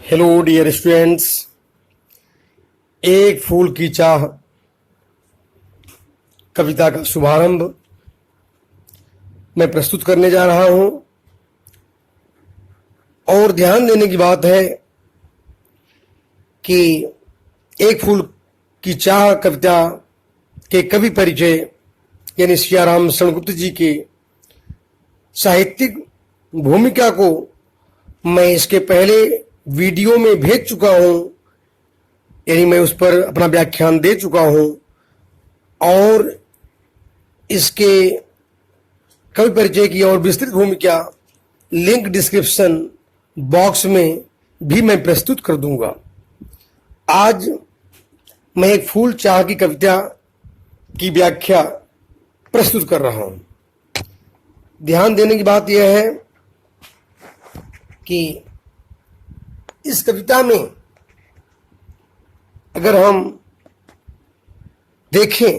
Hello dear students, एक फूल की चाह कविता का शुभारंभ मैं प्रस्तुत करने जा रहा हूं। और ध्यान देने की बात है कि एक फूल की चाह कविता के कवि परिचय यानी सियाराम शरणगुप्त जी के साहित्यिक भूमिका को मैं इसके पहले वीडियो में भेज चुका हूं, यानी मैं उस पर अपना व्याख्यान दे चुका हूं और इसके कवि परिचय की और विस्तृत भूमिका लिंक डिस्क्रिप्शन बॉक्स में भी मैं प्रस्तुत कर दूंगा। आज मैं एक फूल चाह की कविता की व्याख्या प्रस्तुत कर रहा हूं। ध्यान देने की बात यह है कि इस कविता में अगर हम देखें,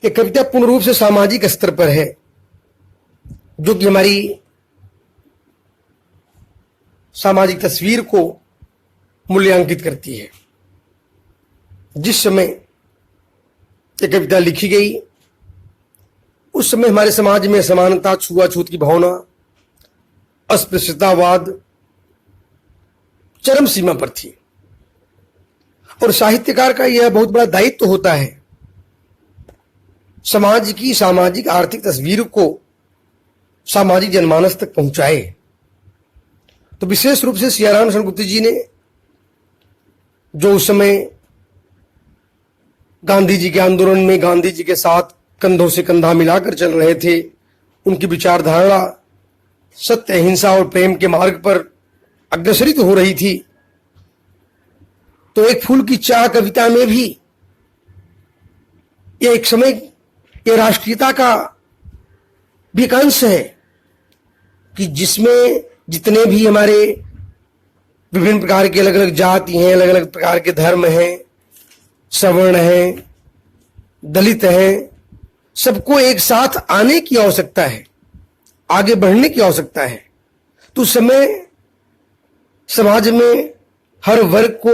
ये कविता पूर्ण रूप से सामाजिक स्तर पर है, जो कि हमारी सामाजिक तस्वीर को मूल्यांकित करती है। जिस समय ये कविता लिखी गई उस समय हमारे समाज में समानता, छुआछूत की भावना, अस्पृश्यतावाद चरम सीमा पर थी और साहित्यकार का यह बहुत बड़ा दायित्व होता है समाज की सामाजिक आर्थिक तस्वीर को सामाजिक जनमानस तक पहुंचाए। तो विशेष रूप से सियाराम शरणगुप्त जी ने, जो उस समय गांधी जी के आंदोलन में गांधी जी के साथ कंधों से कंधा मिलाकर चल रहे थे, उनकी विचारधारा सत्य, अहिंसा और प्रेम के मार्ग पर अग्रसरित हो रही थी। तो एक फूल की चाह कविता में भी यह एक समय ये राष्ट्रीयता का भी एक अंश है कि जिसमें जितने भी हमारे विभिन्न प्रकार के अलग अलग जाति हैं, अलग अलग प्रकार के धर्म हैं, सवर्ण हैं, दलित हैं, सबको एक साथ आने की आवश्यकता है, आगे बढ़ने की आवश्यकता है। तो उस समय समाज में हर वर्ग को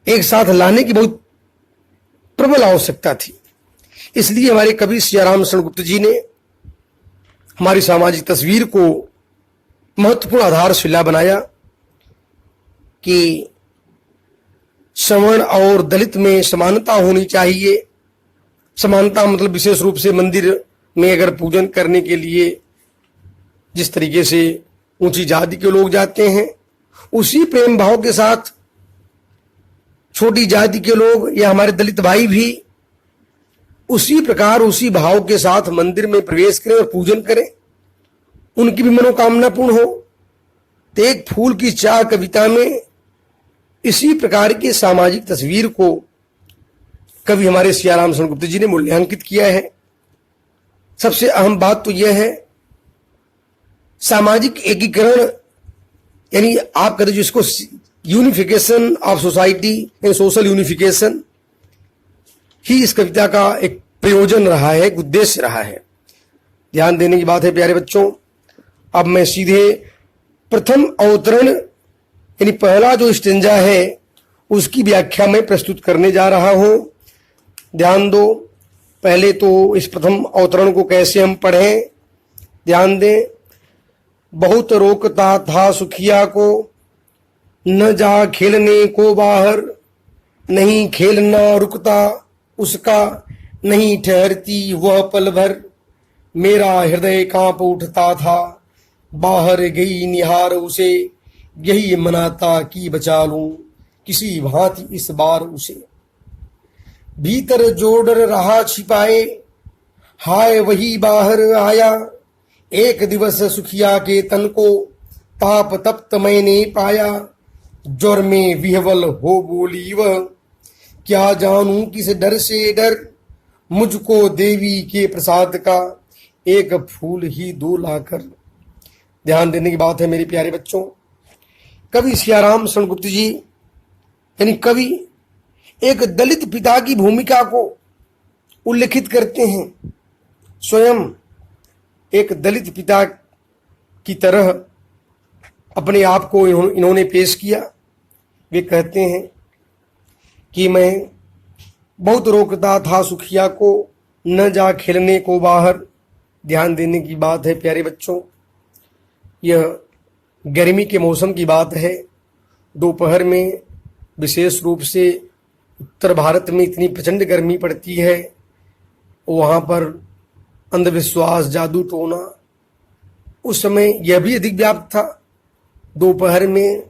एक साथ लाने की बहुत प्रबल आवश्यकता थी। इसलिए हमारे कवि सियाराम शरणगुप्त जी ने हमारी सामाजिक तस्वीर को महत्वपूर्ण आधारशिला बनाया कि सवर्ण और दलित में समानता होनी चाहिए। समानता मतलब विशेष रूप से मंदिर में अगर पूजन करने के लिए जिस तरीके से ऊंची जाति के लोग जाते हैं, उसी प्रेम भाव के साथ छोटी जाति के लोग या हमारे दलित भाई भी उसी प्रकार उसी भाव के साथ मंदिर में प्रवेश करें और पूजन करें, उनकी भी मनोकामना पूर्ण हो। तो एक फूल की चाह कविता में इसी प्रकार की सामाजिक तस्वीर को कवि हमारे सियाराम शरणगुप्त जी ने मूल्यांकित किया है। सबसे अहम बात तो यह है सामाजिक एकीकरण, यानी आप कहते जिसको unification of society and social unification ही इस कविता का एक प्रयोजन रहा है, एक उद्देश्य रहा है। ध्यान देने की बात है प्यारे बच्चों। अब मैं सीधे प्रथम अवतरण यानी पहला जो स्टेंजा है उसकी व्याख्या में प्रस्तुत करने जा रहा हूं। ध्यान दो, पहले तो इस प्रथम अवतरण को कैसे हम पढ़ें, ध्यान दें। बहुत रोकता था सुखिया को, न जा खेलने को बाहर, नहीं खेलना रुकता उसका, नहीं ठहरती वह पल भर। मेरा हृदय कांप उठता था, बाहर गई निहार उसे, यही मनाता कि बचा लूं किसी भांति इस बार उसे। भीतर जो डर रहा छिपाए, हाय वही बाहर आया। एक दिवस सुखिया के तन को ताप तप्त मैंने पाया। ज्वर में विह्वल हो बोली वह, क्या जानूं किस डर से डर। मुझको देवी के प्रसाद का एक फूल ही दो लाकर। ध्यान देने की बात है मेरे प्यारे बच्चों। कवि सियाराम शरणगुप्त जी यानी कवि एक दलित पिता की भूमिका को उल्लेखित करते हैं। स्वयं एक दलित पिता की तरह अपने आप को इन्होंने पेश किया। वे कहते हैं कि मैं बहुत रोकता था सुखिया को, न जा खेलने को बाहर। ध्यान देने की बात है प्यारे बच्चों, यह गर्मी के मौसम की बात है। दोपहर में विशेष रूप से उत्तर भारत में इतनी प्रचंड गर्मी पड़ती है, वहाँ पर अंधविश्वास, जादू टोना उस समय यह भी अधिक व्याप्त था। दोपहर में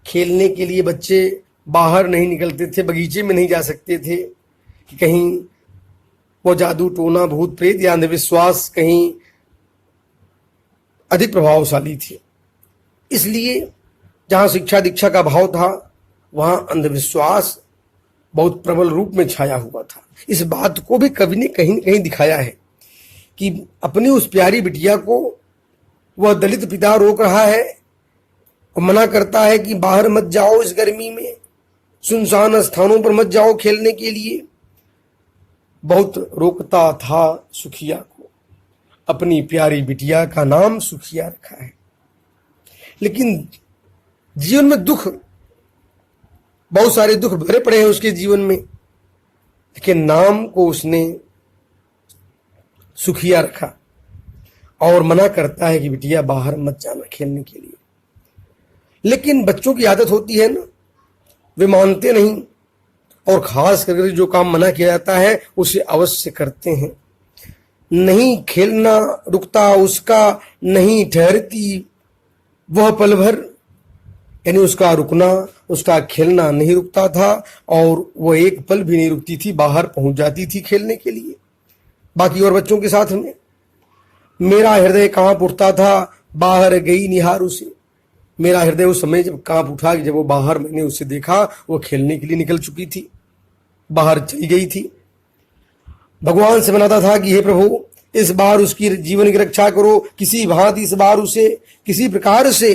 खेलने के लिए बच्चे बाहर नहीं निकलते थे, बगीचे में नहीं जा सकते थे कि कहीं वो जादू टोना, भूत प्रेत या अंधविश्वास कहीं अधिक प्रभावशाली थे। इसलिए जहाँ शिक्षा दीक्षा का भाव था, वहाँ अंधविश्वास बहुत प्रबल रूप में छाया हुआ था। इस बात को भी कवि ने कहीं न कहीं दिखाया है कि अपनी उस प्यारी बिटिया को वह दलित पिता रोक रहा है और मना करता है कि बाहर मत जाओ, इस गर्मी में सुनसान स्थानों पर मत जाओ खेलने के लिए। बहुत रोकता था सुखिया को, अपनी प्यारी बिटिया का नाम सुखिया रखा है। लेकिन जीवन में दुख, बहुत सारे दुख भरे पड़े हैं उसके जीवन में, लेकिन नाम को उसने सुखिया रखा और मना करता है कि बिटिया बाहर मत जाना खेलने के लिए। लेकिन बच्चों की आदत होती है ना, वे मानते नहीं, और खास करके जो काम मना किया जाता है उसे अवश्य करते हैं। नहीं खेलना रुकता उसका, नहीं ठहरती वह पल भर, यानी उसका रुकना, उसका खेलना नहीं रुकता था और वह एक पल भी नहीं रुकती थी, बाहर पहुंच जाती थी खेलने के लिए बाकी और बच्चों के साथ में। मेरा हृदय कांप उठता था, बाहर गई निहार उसे। मेरा हृदय उस समय जब कांप उठा कि जब वो बाहर, मैंने उसे देखा, वो खेलने के लिए निकल चुकी थी, बाहर चली गई थी। भगवान से मनाता था कि हे प्रभु, इस बार उसकी जीवन की रक्षा करो, किसी भांति इस बार उसे किसी प्रकार से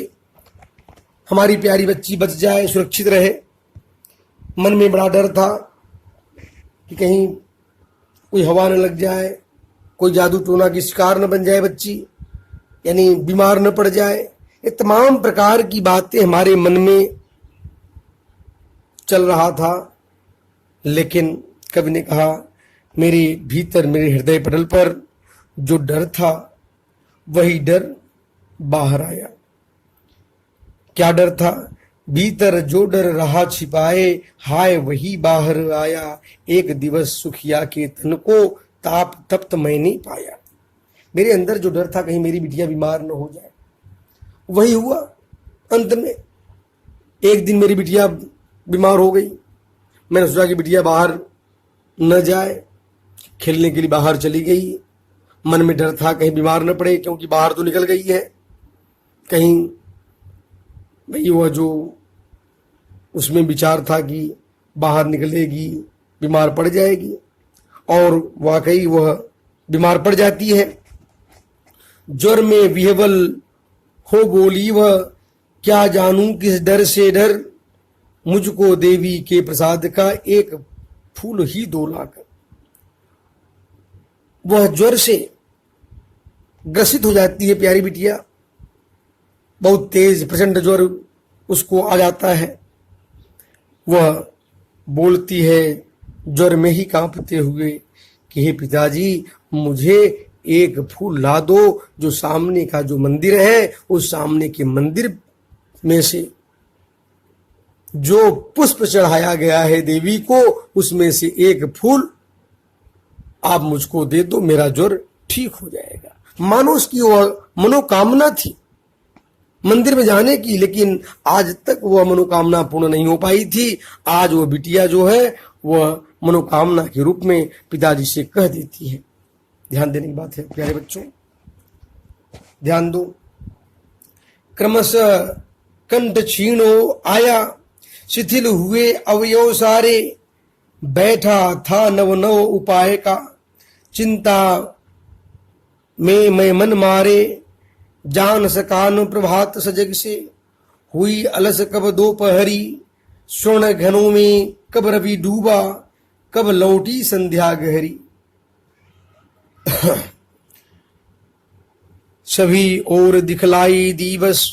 हमारी प्यारी बच्ची बच जाए, सुरक्षित रहे। मन में बड़ा डर था कि कहीं कोई हवा न लग जाए, कोई जादू टोना की शिकार न बन जाए बच्ची, यानी बीमार न पड़ जाए। ये तमाम प्रकार की बातें हमारे मन में चल रहा था। लेकिन कवि ने कहा, मेरे भीतर, मेरे हृदय पटल पर जो डर था, वही डर बाहर आया। क्या डर था? भीतर जो डर रहा छिपाए, हाय वही बाहर आया। एक दिवस सुखिया के तन को ताप तप्त मैं नहीं पाया। मेरे अंदर जो डर था कहीं मेरी बिटिया बीमार न हो जाए, वही हुआ। अंत में एक दिन मेरी बिटिया बीमार हो गई। मैंने सोचा कि बिटिया बाहर न जाए, खेलने के लिए बाहर चली गई। मन में डर था कहीं बीमार न पड़े, क्योंकि बाहर तो निकल गई है, कहीं भाई वह जो उसमें विचार था कि बाहर निकलेगी बीमार पड़ जाएगी, और वाकई वह बीमार पड़ जाती है। ज्वर में विह्वल हो बोली वह, क्या जानूं किस डर से डर, मुझको देवी के प्रसाद का एक फूल ही दो लाकर। वह ज्वर से ग्रसित हो जाती है प्यारी बिटिया, बहुत तेज प्रचंड ज्वर उसको आ जाता है। वह बोलती है ज्वर में ही कांपते हुए कि हे पिताजी, मुझे एक फूल ला दो, जो सामने का जो मंदिर है, उस सामने के मंदिर में से जो पुष्प चढ़ाया गया है देवी को, उसमें से एक फूल आप मुझको दे दो, मेरा ज्वर ठीक हो जाएगा। मानो उसकी वह मनोकामना थी मंदिर में जाने की, लेकिन आज तक वह मनोकामना पूर्ण नहीं हो पाई थी। आज वह बिटिया जो है वह मनोकामना के रूप में पिताजी से कह देती है। ध्यान देने की बात है प्यारे बच्चों, ध्यान दो। क्रमशः कंठ क्षीणो आया, शिथिल हुए अवयव सारे, बैठा था नव नव उपाय का, चिंता में मैं मन मारे, जान सका न प्रभात सजग से, हुई अलस कब दोपहरी, स्वर्ण घनों में कब रवि डूबा, कब लौटी संध्या गहरी। सभी ओर दिखलाई दिवस,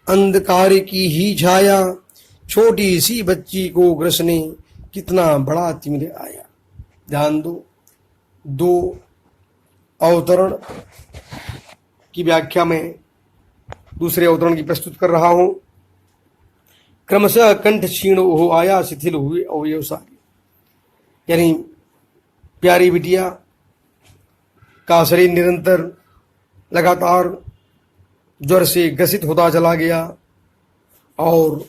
अंधकार की ही छाया, छोटी सी बच्ची को ग्रसने कितना बड़ा तिमिर आया। ध्यान दो, दो अवतरण की व्याख्या में दूसरे अवतरण की प्रस्तुत कर रहा हूं। क्रमशः कंठ क्षीण हो आया, शिथिल हुए अवयव सारे। यानी प्यारी बिटिया का शरीर निरंतर लगातार ज्वर से ग्रसित होता चला गया और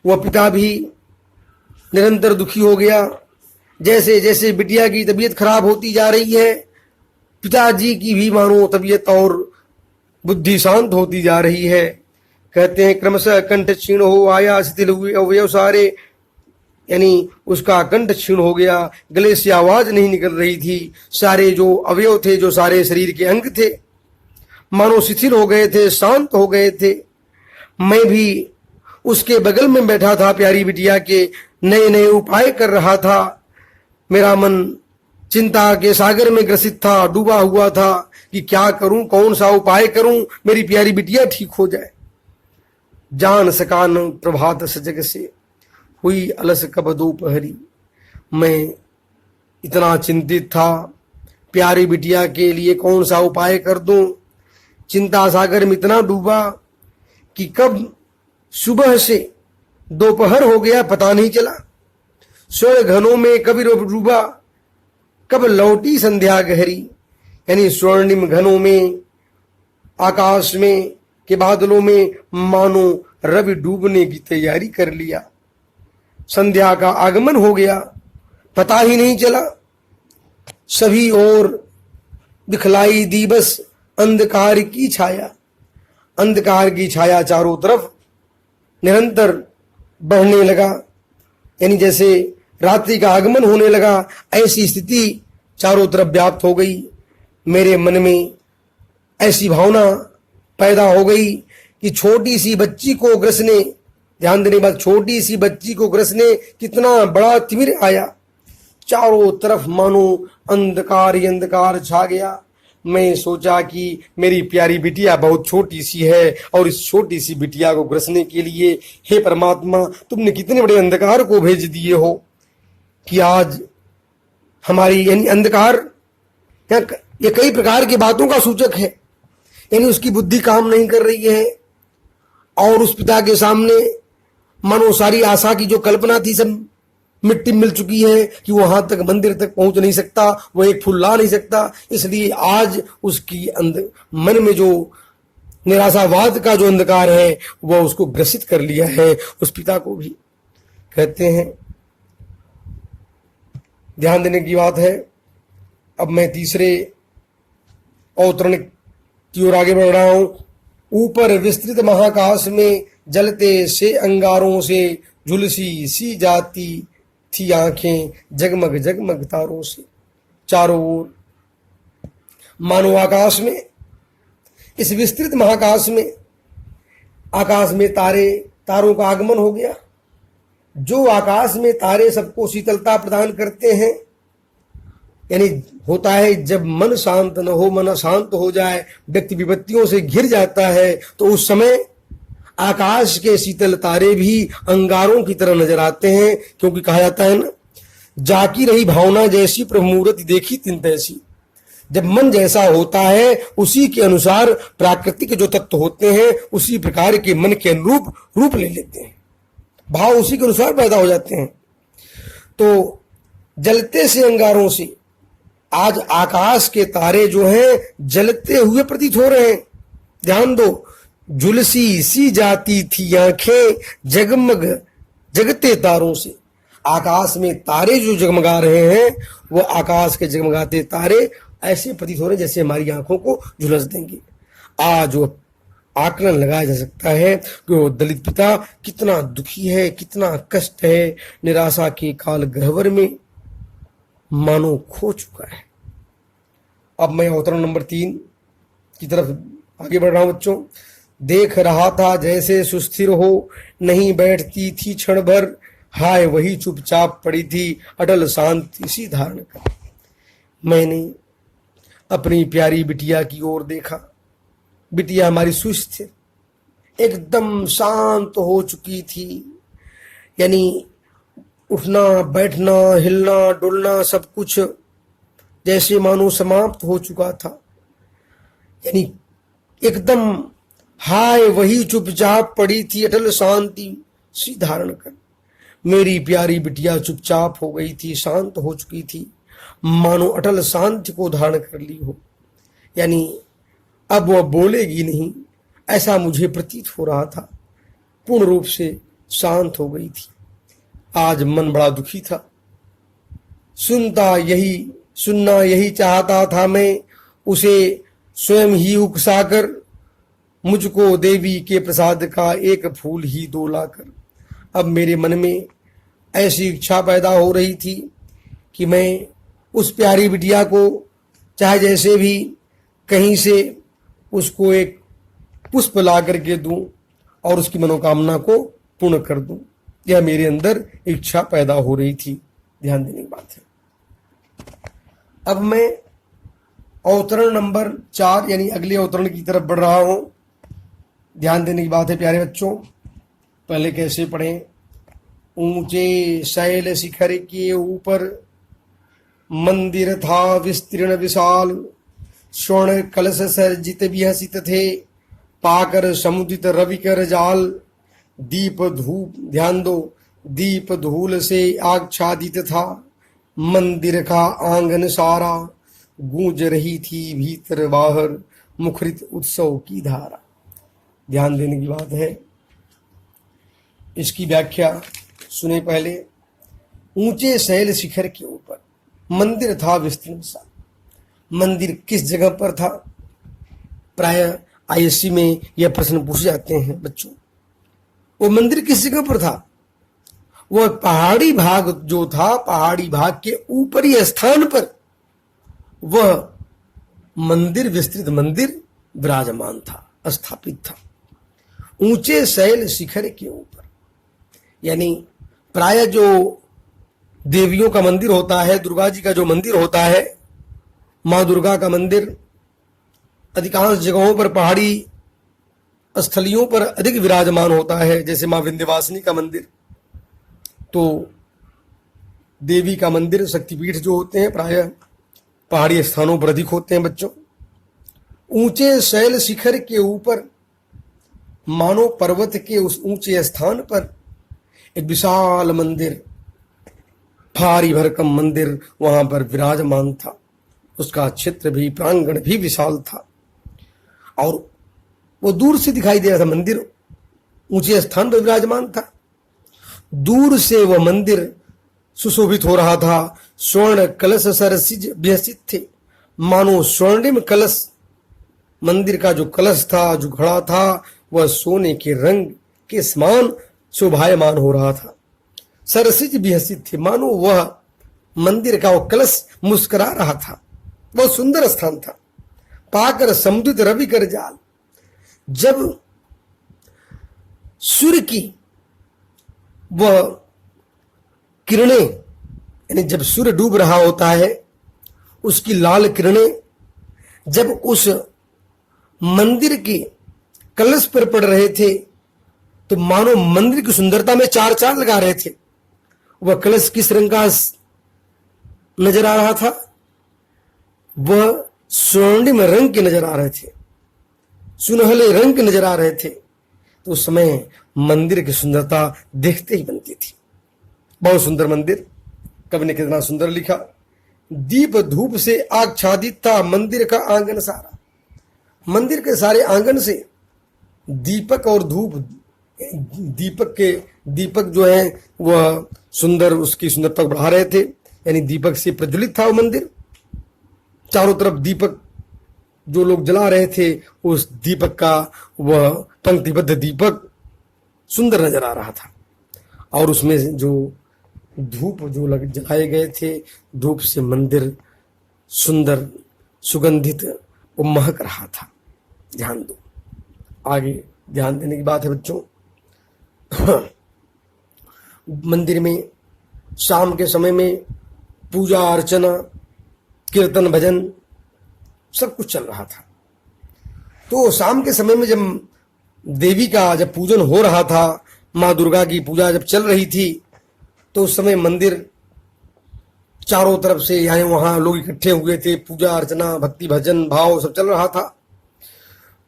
वह पिता भी निरंतर दुखी हो गया। जैसे जैसे बिटिया की तबीयत खराब होती जा रही है, पिताजी की भी मानो तबीयत और बुद्धि शांत होती जा रही है। कहते हैं क्रमशः कंठ क्षीण हो आया, शिथिल हुए अवयव सारे। यानी उसका कंठ क्षीण हो गया, गले से आवाज नहीं निकल रही थी। सारे जो अवयव थे, जो सारे शरीर के अंग थे, मानो शिथिल हो गए थे, शांत हो गए थे। मैं भी उसके बगल में बैठा था, प्यारी बिटिया के नए नए उपाय कर रहा था। मेरा मन चिंता के सागर में ग्रसित था, डूबा हुआ था कि क्या करूं, कौन सा उपाय करूं, मेरी प्यारी बिटिया ठीक हो जाए। जान सका न प्रभात सजग से, हुई अलस कब दोपहरी। मैं इतना चिंतित था, प्यारी बिटिया के लिए कौन सा उपाय कर दूं। चिंता सागर में इतना डूबा कि कब सुबह से दोपहर हो गया पता नहीं चला। स्वर्ण घनों में कभी डूबा, कब लौटी संध्या गहरी। यानी स्वर्णिम घनों में, आकाश में के बादलों में मानो रवि डूबने की तैयारी कर लिया। संध्या का आगमन हो गया, पता ही नहीं चला। सभी ओर दिखलाई दी बस अंधकार की छाया। अंधकार की छाया चारों तरफ निरंतर बढ़ने लगा। यानी जैसे रात्रि का आगमन होने लगा, ऐसी स्थिति चारों तरफ व्याप्त हो गई। मेरे मन में ऐसी भावना पैदा हो गई कि छोटी सी बच्ची को ग्रसने, ध्यान देने बात, छोटी सी बच्ची को ग्रसने कितना बड़ा तिमिर आया। चारों तरफ मानो अंधकार ही अंधकार छा गया। मैं सोचा कि मेरी प्यारी बिटिया बहुत छोटी सी है और इस छोटी सी बिटिया को ग्रसने के लिए, हे परमात्मा, तुमने कितने बड़े अंधकार को भेज दिए हो कि आज हमारी, यानी अंधकार ये कई प्रकार की बातों का सूचक है। यानी उसकी बुद्धि काम नहीं कर रही है और उस पिता के सामने मानो सारी आशा की जो कल्पना थी सब मिट्टी मिल चुकी है कि वो वहां तक, मंदिर तक पहुंच नहीं सकता, वो एक फूल ला नहीं सकता। इसलिए आज उसकी मन में जो निराशावाद का जो अंधकार है वह उसको ग्रसित कर लिया है, उस पिता को भी। कहते हैं ध्यान देने की बात है। अब मैं तीसरे अवतरण की ओर आगे बढ़ रहा हूं। ऊपर विस्तृत महाकाश में जलते से अंगारों से झुलसी सी जाती थी आंखें, जगमग जगमग तारों से। चारों ओर मानो आकाश में, इस विस्तृत महाकाश में, आकाश में तारों का आगमन हो गया। जो आकाश में तारे सबको शीतलता प्रदान करते हैं। यानी होता है जब मन शांत न हो, मन अशांत हो जाए, व्यक्ति विपत्तियों से घिर जाता है, तो उस समय आकाश के शीतल तारे भी अंगारों की तरह नजर आते हैं। क्योंकि कहा जाता है ना, जाकी रही भावना जैसी प्रभु मूर्ति देखी तिन तैसी। जब मन जैसा होता है उसी के अनुसार प्राकृतिक जो तत्व होते हैं उसी प्रकार के मन के अनुरूप रूप ले लेते हैं, भाव उसी के अनुसार पैदा हो जाते हैं। तो जलते से अंगारों से आज आकाश के तारे जो हैं जलते हुए प्रतीत हो रहे हैं। ध्यान दो, झुलसी सी जाती थी आंखें, जगमग जगते तारों से। आकाश में तारे जो जगमगा रहे हैं वो आकाश के जगमगाते तारे ऐसे प्रतीत हो रहे जैसे हमारी आंखों को झुलस देंगे। आज वो आकलन लगाया जा सकता है कि वो दलित पिता कितना दुखी है, कितना कष्ट है, निराशा के काल गह्वर में मानो खो चुका है। अब मैं अवतरण नंबर 3 की तरफ आगे बढ़ रहा हूं बच्चों। देख रहा था जैसे सुस्थिर हो, नहीं बैठती थी क्षण भर, हाय वही चुपचाप पड़ी थी अटल शांति सी धारण कर। मैंने अपनी प्यारी बिटिया की ओर देखा। बिटिया हमारी सुस्थिर, एकदम शांत हो चुकी थी। यानी उठना बैठना हिलना डुलना सब कुछ जैसे मानो समाप्त हो चुका था। यानी एकदम हाय वही चुपचाप पड़ी थी अटल शांति सी धारण कर। मेरी प्यारी बिटिया चुपचाप हो गई थी, शांत हो चुकी थी, मानो अटल शांति को धारण कर ली हो। यानी अब वह बोलेगी नहीं, ऐसा मुझे प्रतीत हो रहा था। पूर्ण रूप से शांत हो गई थी। आज मन बड़ा दुखी था। सुनना यही चाहता था मैं, उसे स्वयं ही उकसाकर, मुझको देवी के प्रसाद का एक फूल ही दो लाकर। अब मेरे मन में ऐसी इच्छा पैदा हो रही थी कि मैं उस प्यारी बिटिया को चाहे जैसे भी कहीं से उसको एक पुष्प ला करके दूं और उसकी मनोकामना को पूर्ण कर दूं। यह मेरे अंदर इच्छा पैदा हो रही थी। ध्यान देने की बात है। अब मैं अवतरण नंबर 4 यानी अगले अवतरण की तरफ बढ़ रहा हूं। ध्यान देने की बात है प्यारे बच्चों। पहले कैसे पढ़ें? ऊंचे शैल शिखर के ऊपर मंदिर था विस्तीर्ण विशाल, स्वर्ण कलश सर्जित विहसित थे, पाकर समुदित रवि कर जाल। दीप धूप, ध्यान दो, दीप धूल से आच्छादित था, मंदिर का आंगन सारा, गूंज रही थी भीतर बाहर मुखरित उत्सव की धारा। ध्यान देने की बात है। इसकी व्याख्या सुने पहले। ऊंचे शैल शिखर के ऊपर मंदिर था विस्तीर्ण सा। मंदिर किस जगह पर था? प्राय आईएससी में यह प्रश्न पूछे जाते हैं बच्चों। वो मंदिर किस जगह पर था? वह पहाड़ी भाग जो था, पहाड़ी भाग के ऊपरी स्थान पर वह मंदिर, विस्तृत मंदिर विराजमान था, स्थापित था। ऊंचे शैल शिखर के ऊपर, यानी प्राय जो देवियों का मंदिर होता है, दुर्गा जी का जो मंदिर होता है, मां दुर्गा का मंदिर अधिकांश जगहों पर पहाड़ी स्थलियों पर अधिक विराजमान होता है। जैसे मां विंध्यवासिनी का मंदिर, तो देवी का मंदिर, शक्तिपीठ जो होते हैं प्राय पहाड़ी स्थानों पर अधिक होते हैं बच्चों। ऊंचे शैल शिखर के ऊपर, मानो पर्वत के उस ऊंचे स्थान पर एक विशाल मंदिर, भारी भरकम मंदिर वहां पर विराजमान था। उसका क्षेत्र भी, प्रांगण भी विशाल था और वो दूर से दिखाई दे रहा था। मंदिर ऊंचे स्थान पर विराजमान था, दूर से वह मंदिर सुशोभित हो रहा था। स्वर्ण कलश सरसिज विहसित थे, मानो स्वर्णिम कलश, मंदिर का जो कलश था, जो घड़ा था, वह सोने के रंग के समान शोभायमान हो रहा था। सरसिज विहसित थे, मानो वह मंदिर का वो कलश मुस्कुरा रहा था। बहुत सुंदर स्थान था। पाकर समुदित रवि कर जाल, जब सूर्य की वह किरणें, यानी जब सूर्य डूब रहा होता है, उसकी लाल किरणें जब उस मंदिर के कलश पर पड़ रहे थे, तो मानो मंदिर की सुंदरता में चार चांद लगा रहे थे। वह कलश किस रंग का नजर आ रहा था? वह स्वर्णिम रंग के नजर आ रहे थे, सुनहले रंग के नजर आ रहे थे। तो उस समय मंदिर की सुंदरता देखते ही बनती थी। बहुत सुंदर मंदिर। कवि ने कितना सुंदर लिखा। दीप धूप से आच्छादित था मंदिर का आंगन सारा। मंदिर के सारे आंगन से दीपक और धूप, दीपक जो है वह सुंदर, उसकी सुंदरता बढ़ा रहे थे। यानी दीपक से प्रज्वलित था वो मंदिर। चारों तरफ दीपक जो लोग जला रहे थे, उस दीपक का वह पंक्तिबद्ध दीपक सुंदर नजर आ रहा था। और उसमें जो धूप जो जलाए गए थे, धूप से मंदिर सुंदर सुगंधित वो महक रहा था। ध्यान दो, आगे ध्यान देने की बात है बच्चों। मंदिर में शाम के समय में पूजा अर्चना, कीर्तन भजन सब कुछ चल रहा था। तो शाम के समय में जब देवी का जब पूजन हो रहा था, माँ दुर्गा की पूजा जब चल रही थी, तो उस समय मंदिर चारों तरफ से यहाँ वहां लोग इकट्ठे हुए थे, पूजा अर्चना भक्ति भजन भाव सब चल रहा था।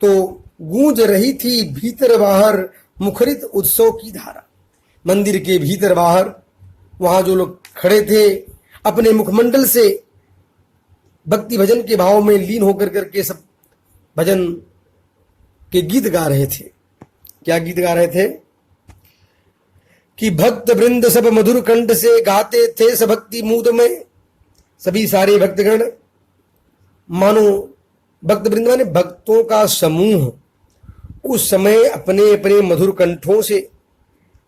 तो गूंज रही थी भीतर बाहर मुखरित उत्सव की धारा। मंदिर के भीतर बाहर वहां जो लोग खड़े थे अपने मुखमंडल से भक्ति भजन के भाव में लीन होकर करके सब भजन के गीत गा रहे थे। क्या गीत गा रहे थे कि भक्त वृंद सब मधुर कंठ से गाते थे सभक्ति मूद में। सभी सारे भक्तगण, मानो भक्त वृंद माने भक्तों का समूह, उस समय अपने अपने मधुर कंठों से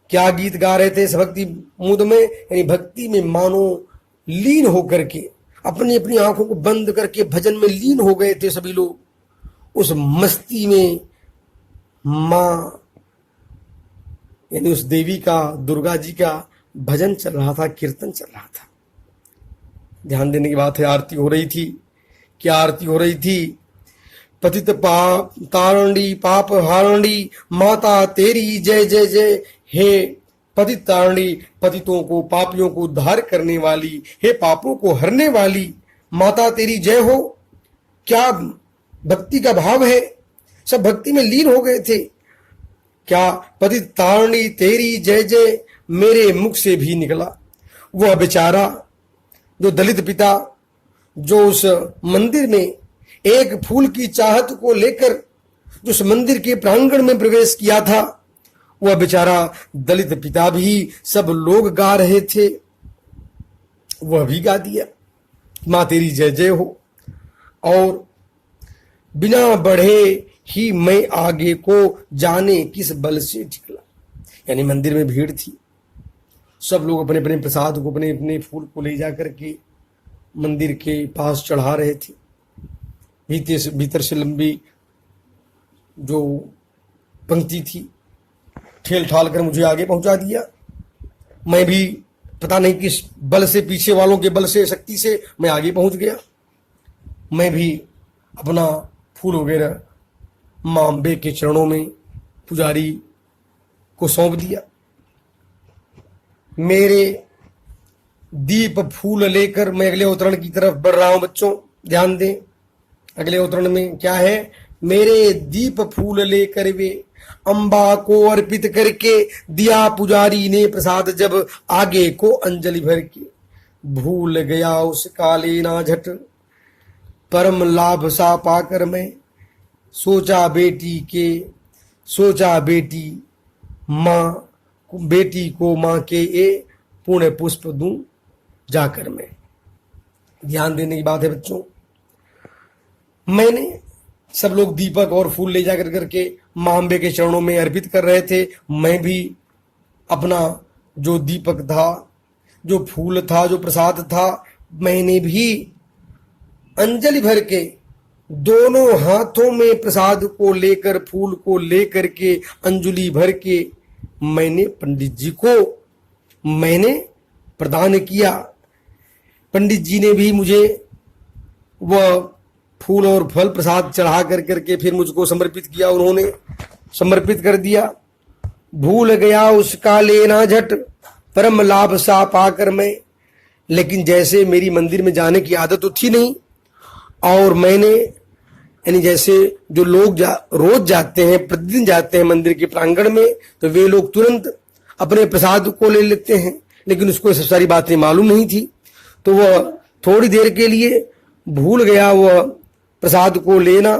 क्या गीत गा रहे थे सभक्ति मूद में, यानी भक्ति में मानो लीन होकर के अपनी अपनी आंखों को बंद करके भजन में लीन हो गए थे सभी लोग। उस मस्ती में मां यानी उस देवी का, दुर्गा जी का भजन चल रहा था, कीर्तन चल रहा था। ध्यान देने की बात है, आरती हो रही थी। क्या आरती हो रही थी? पतित पाप तारणी पाप हारणी माता तेरी जय जय जय। हे पतित तारणी, पतितों को पापियों को उद्धार करने वाली, हे पापों को हरने वाली माता तेरी जय हो। क्या भक्ति का भाव है, सब भक्ति में लीन हो गए थे। क्या पतित तारणी तेरी जय जय मेरे मुख से भी निकला। वह बेचारा जो दलित पिता, जो उस मंदिर में एक फूल की चाहत को लेकर जो उस मंदिर के प्रांगण में प्रवेश किया था, वह बेचारा दलित पिता भी सब लोग गा रहे थे, वह भी गा दिया मां तेरी जय जय हो। और बिना बढ़े ही मैं आगे को जाने किस बल से निकला। यानी मंदिर में भीड़ थी, सब लोग अपने अपने प्रसाद को, अपने अपने फूल को ले जाकर के मंदिर के पास चढ़ा रहे थे। भीतर से लंबी जो पंक्ति थी ठेल ठाल कर मुझे आगे पहुंचा दिया। मैं भी पता नहीं किस बल से, पीछे वालों के बल से, शक्ति से मैं आगे पहुंच गया। मैं भी अपना फूल वगैरह मां अम्बे के चरणों में पुजारी को सौंप दिया। मेरे दीप फूल लेकर मैं अगले अवतरण की तरफ बढ़ रहा हूं। बच्चों ध्यान दें, अगले अवतरण में क्या है? मेरे दीप फूल लेकर वे अम्बा को अर्पित करके दिया पुजारी ने प्रसाद, जब आगे को अंजलि भर के भूल गया उस काले ना झट परम लाभ सा पाकर मैं। सोचा बेटी को मां के ए पुण्य पुष्प दूं जाकर मैं। ध्यान देने की बात है बच्चों, मैंने सब लोग दीपक और फूल ले जाकर करके मां अम्बे के चरणों में अर्पित कर रहे थे। मैं भी अपना जो दीपक था, जो फूल था, जो प्रसाद था, मैंने भी अंजलि भर के दोनों हाथों में प्रसाद को लेकर, फूल को लेकर के अंजलि भर के मैंने पंडित जी को मैंने प्रदान किया। पंडित जी ने भी मुझे वह फूल और फल प्रसाद चढ़ा कर करके फिर मुझको समर्पित किया, उन्होंने समर्पित कर दिया। भूल गया उसका लेना झट परम लाभ सा पाकर मैं। लेकिन जैसे मेरी मंदिर में जाने की आदत तो थी नहीं, और मैंने यानी जैसे जो लोग रोज जाते हैं, प्रतिदिन जाते हैं मंदिर के प्रांगण में, तो वे लोग तुरंत अपने प्रसाद को ले लेते हैं, लेकिन उसको सब सारी बातें मालूम नहीं थी। तो वह थोड़ी देर के लिए भूल गया वह प्रसाद को लेना,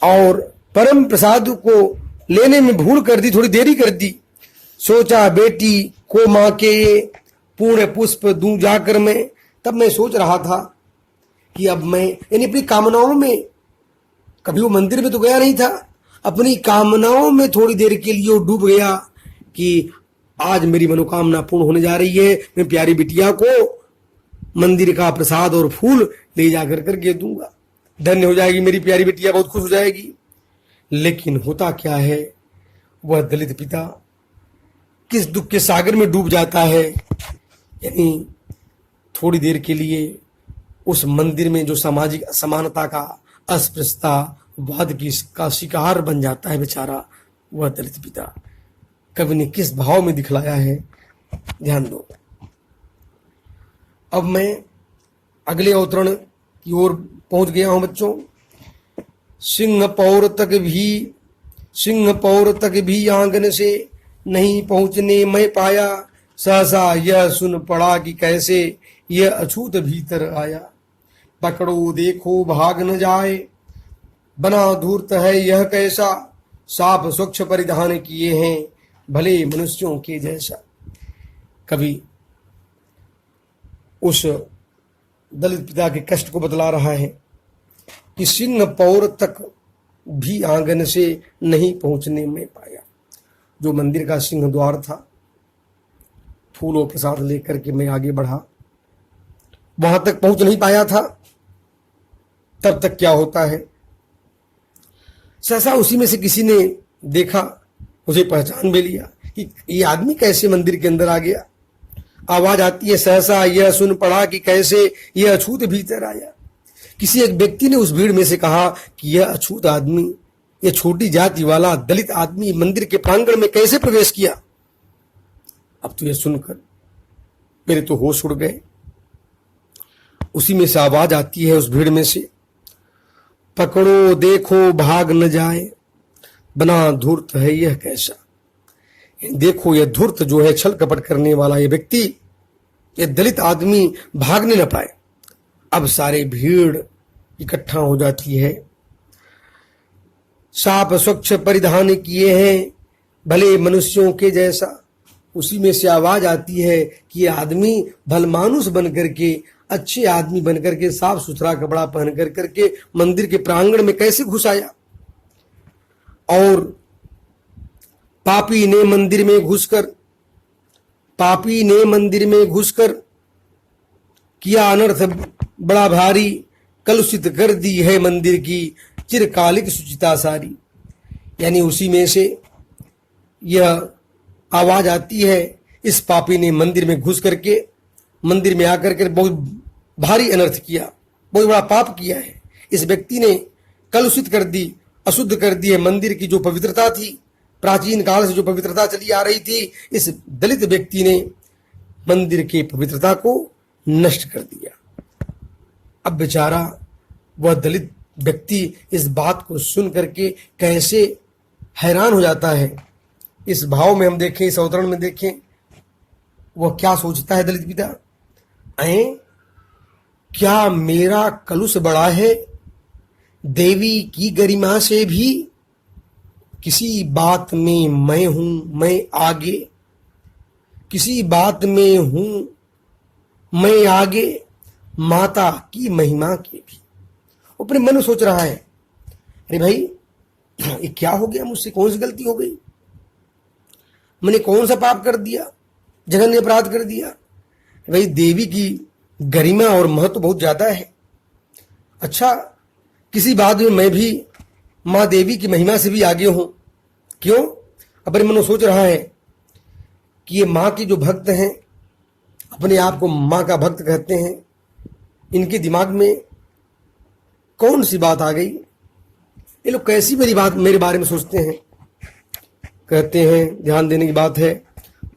और परम प्रसाद को लेने में भूल कर दी, थोड़ी देरी कर दी। सोचा बेटी को मां के पूर्ण पुष्प दूं जाकर मैं। तब मैं सोच रहा था कि अब मैं यानी अपनी कामनाओं में, कभी वो मंदिर में तो गया नहीं था, अपनी कामनाओं में थोड़ी देर के लिए वो डूब गया कि आज मेरी मनोकामना पूर्ण होने जा रही है, मैं प्यारी बिटिया को मंदिर का प्रसाद और फूल ले जाकर करके दूंगा, धन्य हो जाएगी मेरी प्यारी बिटिया, बहुत खुश हो जाएगी। लेकिन होता क्या है, वह दलित पिता किस दुख के सागर में डूब जाता है। यानी थोड़ी देर के लिए उस मंदिर में जो सामाजिक असमानता का, अस्पृश्यता वाद की का शिकार बन जाता है बेचारा वह दलित पिता कवि ने किस भाव में दिखलाया है, ध्यान दो। अब मैं अगले अवतरण की ओर पहुंच गया हूं बच्चों। सिंह पौर तक भी आंगन से नहीं पहुंचने मैं पाया, सहसा यह सुन पड़ा कि कैसे यह अछूत भीतर आया। पकड़ो देखो भाग न जाए, बना धूर्त है यह कैसा, साफ स्वच्छ परिधान किए हैं भले मनुष्यों के जैसा। कवि उस दलित पिता के कष्ट को बतला रहा है कि सिंह पौर तक भी आंगन से नहीं पहुंचने में पाया। जो मंदिर का सिंह द्वार था, फूल और प्रसाद लेकर के मैं आगे बढ़ा, वहां तक पहुंच नहीं पाया था। तब तक क्या होता है, सहसा उसी में से किसी ने देखा, मुझे पहचान भी लिया कि ये आदमी कैसे मंदिर के अंदर आ गया। आवाज आती है, सहसा यह सुन पड़ा कि कैसे यह अछूत भीतर आया। किसी एक व्यक्ति ने उस भीड़ में से कहा कि यह अछूत आदमी, यह छोटी जाति वाला दलित आदमी मंदिर के प्रांगण में कैसे प्रवेश किया। अब तो यह सुनकर मेरे तो होश उड़ गए। उसी में से आवाज आती है उस भीड़ में से, पकड़ो देखो भाग न जाए, बना धूर्त है यह कैसा। देखो यह धूर्त जो है, छल कपट करने वाला यह व्यक्ति, यह दलित आदमी भागने न पाए। अब सारे भीड़ इकट्ठा हो जाती है। साफ स्वच्छ परिधान किए हैं भले मनुष्यों के जैसा। उसी में से आवाज आती है कि यह आदमी भलमानुष बनकर के, अच्छे आदमी बनकर के, साफ सुथरा कपड़ा पहन कर करके मंदिर के प्रांगण में कैसे घुस आया। और पापी ने मंदिर में घुसकर किया अनर्थ बड़ा भारी, कलुषित कर दी है मंदिर की चिरकालिक शुचिता सारी। यानी उसी में से यह आवाज आती है, इस पापी ने मंदिर में घुस करके, मंदिर में आकर के बहुत भारी अनर्थ किया, बहुत बड़ा पाप किया है। इस व्यक्ति ने कलुषित कर दी, अशुद्ध कर दी है मंदिर की जो पवित्रता थी, प्राचीन काल से जो पवित्रता चली आ रही थी। इस दलित व्यक्ति ने मंदिर की पवित्रता को नष्ट कर दिया। अब बेचारा वह दलित व्यक्ति इस बात को सुन करके कैसे हैरान हो जाता है। इस भाव में हम देखें, इस अवतरण में देखें, वह क्या सोचता है दलित पिता। क्या मेरा कलुष बड़ा है देवी की गरिमा से भी, किसी बात में मैं हूं मैं आगे, किसी बात में हूं मैं आगे माता की महिमा के भी। अपने मन में सोच रहा है, अरे भाई ये क्या हो गया, मुझसे कौन सी गलती हो गई, मैंने कौन सा पाप कर दिया, जघन्य अपराध कर दिया। भाई देवी की गरिमा और महत्व बहुत ज्यादा है। अच्छा, किसी बात में मैं भी माँ देवी की महिमा से भी आगे हूं। क्यों? अपने मन में सोच रहा है कि ये माँ की जो भक्त हैं, अपने आप को माँ का भक्त कहते हैं, इनके दिमाग में कौन सी बात आ गई, ये लोग कैसी मेरे बारे में सोचते हैं। कहते हैं, ध्यान देने की बात है,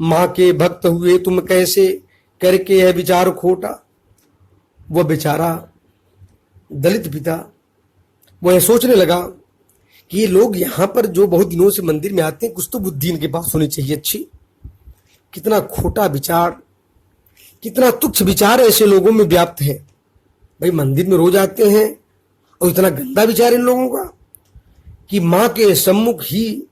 माँ के भक्त हुए तुम कैसे करके है विचार खोटा। वह बेचारा दलित पिता वो यह सोचने लगा कि ये लोग यहाँ पर जो बहुत दिनों से मंदिर में आते हैं, कुछ तो बुद्धि इनके पास होनी चाहिए अच्छी। कितना खोटा विचार, कितना तुच्छ विचार ऐसे लोगों में व्याप्त है। भाई मंदिर में रोज आते हैं और इतना गंदा विचार इन लोगों का कि माँ के सम्मुख ही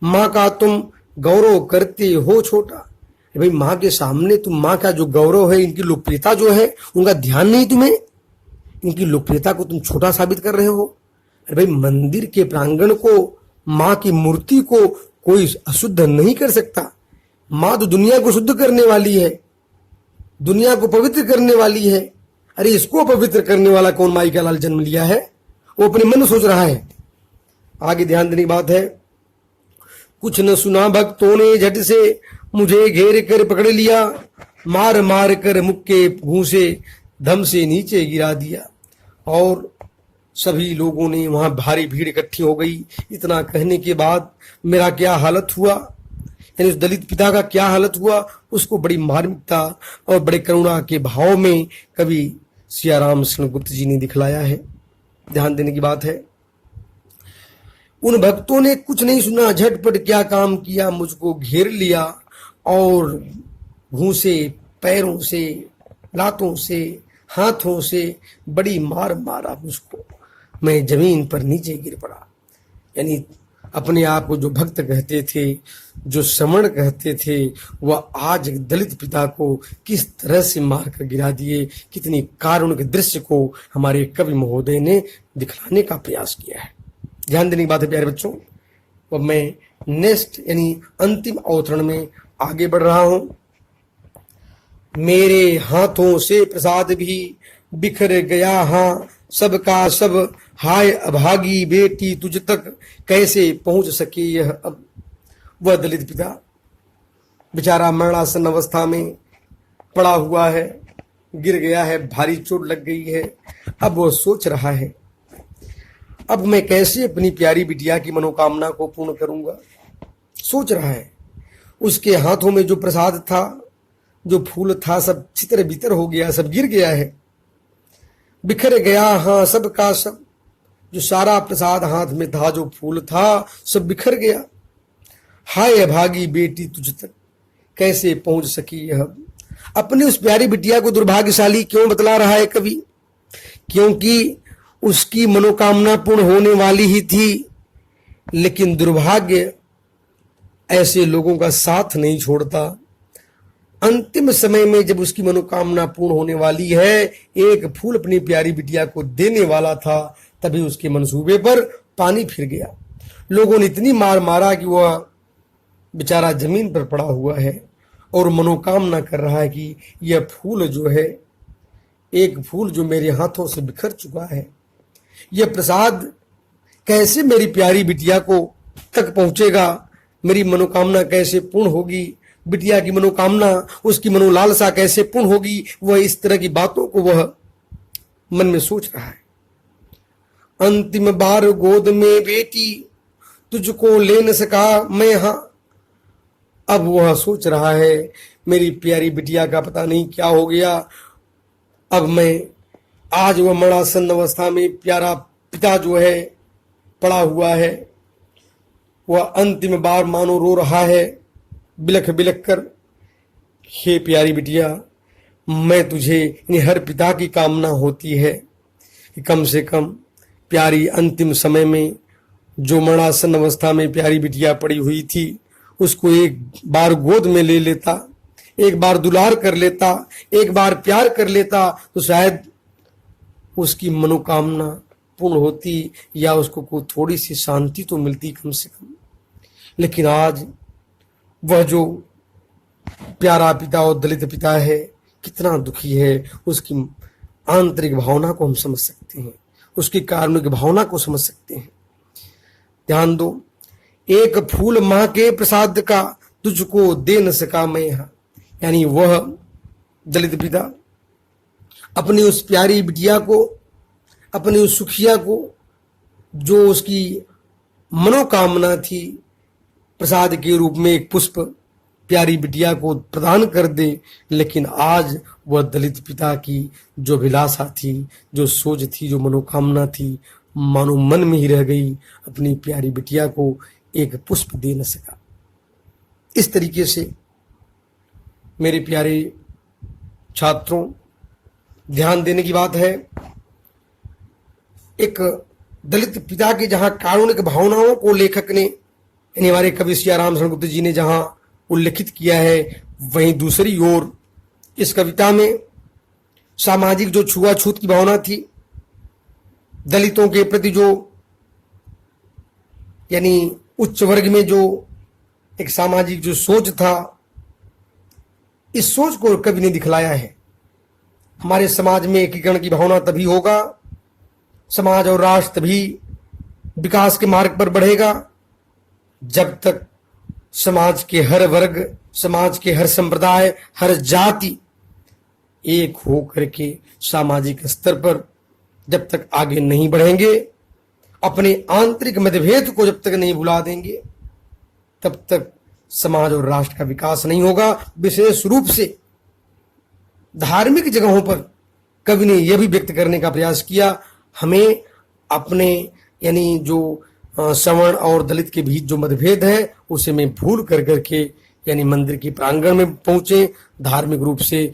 माँ का तुम गौरव करते हो छोटा। भाई माँ के सामने तुम माँ का जो गौरव है, इनकी लोकप्रियता जो है, उनका ध्यान नहीं तुम्हें, इनकी लोकप्रियता को तुम छोटा साबित कर रहे हो। अरे भाई मंदिर के प्रांगण को, माँ की मूर्ति को कोई अशुद्ध नहीं कर सकता। माँ तो दुनिया को शुद्ध करने वाली है, दुनिया को पवित्र करने वाली है। अरे इसको पवित्र करने वाला कौन माई का लाल जन्म लिया है, वो अपने मन में सोच रहा है। आगे ध्यान देने की बात है, कुछ न सुना भक्तों ने झट से मुझे घेर कर पकड़ लिया, मार मार कर मुक्के घूंसे धम से नीचे गिरा दिया। और सभी लोगों ने वहां भारी भीड़ इकट्ठी हो गई। इतना कहने के बाद मेरा क्या हालत हुआ, यानी उस दलित पिता का क्या हालत हुआ, उसको बड़ी मार्मिकता और बड़े करुणा के भाव में कवि सियाराम सेनगुप्त जी ने दिखलाया है। ध्यान देने की बात है। उन भक्तों ने कुछ नहीं सुना, झटपट क्या काम किया, मुझको घेर लिया और घूंसे, पैरों से, लातों से, हाथों से बड़ी मार मारा मुझको। मैं जमीन पर नीचे गिर पड़ा। यानी अपने आप को जो भक्त कहते थे, जो समण कहते थे, वह आज दलित पिता को किस तरह से मार कर गिरा दिए। कितनी कारुणिक दृश्य को हमारे कवि महोदय ने दिखलाने का प्रयास किया है। ध्यान देने की बात है प्यारे बच्चों। अब मैं नेक्स्ट यानी अंतिम अवतरण में आगे बढ़ रहा हूं। मेरे हाथों से प्रसाद भी बिखर गया, हाँ सबका सब, हाय अभागी बेटी तुझ तक कैसे पहुंच सके यह अब। वह दलित पिता बेचारा मरणासन अवस्था में पड़ा हुआ है, गिर गया है, भारी चोट लग गई है। अब वो सोच रहा है, अब मैं कैसे अपनी प्यारी बिटिया की मनोकामना को पूर्ण करूंगा। सोच रहा है। उसके हाथों में जो प्रसाद था, जो फूल था, सब छितर बितर हो गया, सब गिर गया है, बिखर गया, हाँ सबका सब। जो सारा प्रसाद हाथ में था, जो फूल था, सब बिखर गया। हाय अभागी बेटी तुझ तक कैसे पहुंच सकी यह। अपनी उस प्यारी बिटिया को दुर्भाग्यशाली क्यों बतला रहा है कवि? क्योंकि उसकी मनोकामना पूर्ण होने वाली ही थी, लेकिन दुर्भाग्य ऐसे लोगों का साथ नहीं छोड़ता। अंतिम समय में जब उसकी मनोकामना पूर्ण होने वाली है, एक फूल अपनी प्यारी बिटिया को देने वाला था, तभी उसके मंसूबे पर पानी फिर गया। लोगों ने इतनी मार मारा कि वह बेचारा जमीन पर पड़ा हुआ है और मनोकामना कर रहा है कि यह फूल जो है, एक फूल जो मेरे हाथों से बिखर चुका है, यह प्रसाद कैसे मेरी प्यारी बिटिया को तक पहुंचेगा, मेरी मनोकामना कैसे पूर्ण होगी, बिटिया की मनोकामना, उसकी मनोलालसा कैसे पूर्ण होगी। वह इस तरह की बातों को वह मन में सोच रहा है। अंतिम बार गोद में बेटी तुझको ले न सका मैं, हाँ। अब वह सोच रहा है, मेरी प्यारी बिटिया का पता नहीं क्या हो गया। अब मैं, आज वह मरणासन अवस्था में प्यारा पिता जो है पड़ा हुआ है, वह अंतिम बार मानो रो रहा है, बिलख बिलख कर। हे प्यारी बिटिया, मैं तुझे, हर पिता की कामना होती है कि कम से कम प्यारी अंतिम समय में जो मरणासन अवस्था में प्यारी बिटिया पड़ी हुई थी, उसको एक बार गोद में ले लेता, एक बार दुलार कर लेता, एक बार प्यार कर लेता, तो शायद उसकी मनोकामना पूर्ण होती या उसको कोई थोड़ी सी शांति तो मिलती कम से कम। लेकिन आज वह जो प्यारा पिता और दलित पिता है, कितना दुखी है। उसकी आंतरिक भावना को हम समझ सकते हैं, उसकी कारुणिक भावना को समझ सकते हैं। ध्यान दो, एक फूल मां के प्रसाद का तुझको दे न सका मैं यहाँ। यानी वह दलित पिता अपनी उस प्यारी बिटिया को, अपनी उस सुखिया को, जो उसकी मनोकामना थी, प्रसाद के रूप में एक पुष्प प्यारी बिटिया को प्रदान कर दे, लेकिन आज वह दलित पिता की जो अभिलाषा थी, जो सोच थी, जो मनोकामना थी, मानो मन में ही रह गई। अपनी प्यारी बिटिया को एक पुष्प दे न सका। इस तरीके से मेरे प्यारे छात्रों, ध्यान देने की बात है। एक दलित पिता की जहां कारुणिक भावनाओं को लेखक ने, यानी हमारे कवि सियाराम सेनगुप्त जी ने जहां उल्लेखित किया है, वहीं दूसरी ओर इस कविता में सामाजिक जो छुआछूत की भावना थी, दलितों के प्रति जो, यानी उच्च वर्ग में जो एक सामाजिक जो सोच था, इस सोच को कवि ने दिखलाया है। हमारे समाज में एकीकरण की भावना तभी होगा, समाज और राष्ट्र तभी विकास के मार्ग पर बढ़ेगा, जब तक समाज के हर वर्ग, समाज के हर संप्रदाय, हर जाति एक हो करके सामाजिक स्तर पर जब तक आगे नहीं बढ़ेंगे, अपने आंतरिक मतभेद को जब तक नहीं भुला देंगे, तब तक समाज और राष्ट्र का विकास नहीं होगा। विशेष रूप से धार्मिक जगहों पर कवि ने यह भी व्यक्त करने का प्रयास किया, हमें अपने यानी जो सवर्ण और दलित के बीच जो मतभेद है उसे में भूल कर करके यानी मंदिर के प्रांगण में पहुंचे, धार्मिक रूप से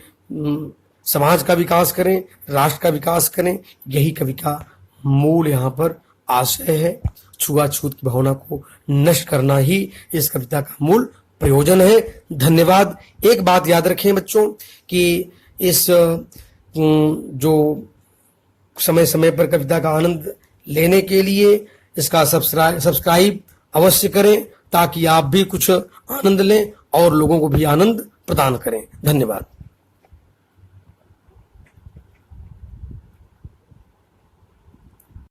समाज का विकास करें, राष्ट्र का विकास करें। यही कवि का मूल यहाँ पर आशय है। छुआछूत की भावना को नष्ट करना ही इस कविता का मूल प्रयोजन है। धन्यवाद। एक बात याद रखें बच्चों कि इस जो समय समय पर कविता का आनंद लेने के लिए इसका सब्सक्राइब अवश्य करें, ताकि आप भी कुछ आनंद लें और लोगों को भी आनंद प्रदान करें। धन्यवाद।